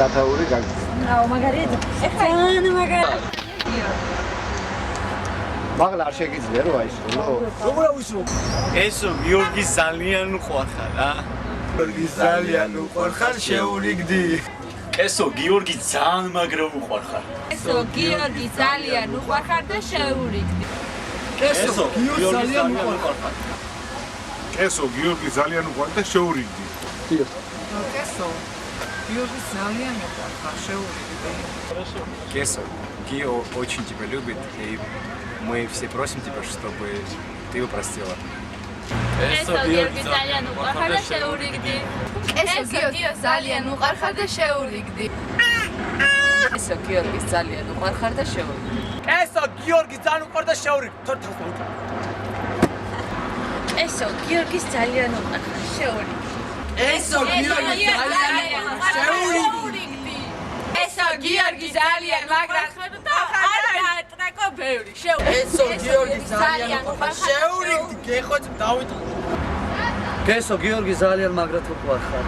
სათაური გაგზავნა. აუ მაგარია. ეხლა მაგარია. მაღლა არ შეგიძლია რომ აისრულო. როგორ ავისრულო? ესო გიორგი ძალიან უყვარხარ, ა? გიორგი ძალიან უყვარხარ, შეურიგდი. ესო გიორგი ძალიან მაგრა უყვარხარ. ესო გიორგი ძალიან უყვარხარ და შეურიგდი. ესო გიორგი ძალიან უყვარხარ. ესო გიორგი ძალიან უყვარხარ და შეურიგდი. Кесо. Георгий ძალიან უყვარხარ, შეურიგდი. Кесо, Гио очень тебя любит, и мы все просим тебя, чтобы ты его простила. ესო გიორგი ძალიან უყვარხარ და შეურიგდი. ესო გიორგი ძალიან უყვარხარ და შეურიგდი. ესო გიორგი ძალიან უყვარხარ და შეურიგდი. ესო გიორგი ძალიან უყვარ და შეურიგდი. ესო გიორგი ძალიან უყვარხარ შეურიგდი. ესო გიორგი ძალიან შეურიგდი. ესო გიორგი ძალიან მაგრახარ და არ ტრეკო ბევრი შეურიგდი. ესო გიორგი ძალიან უყვარ შეურიგდი. გეხოც დავით. გესო გიორგი ძალიან მაგრად უყვარხარ.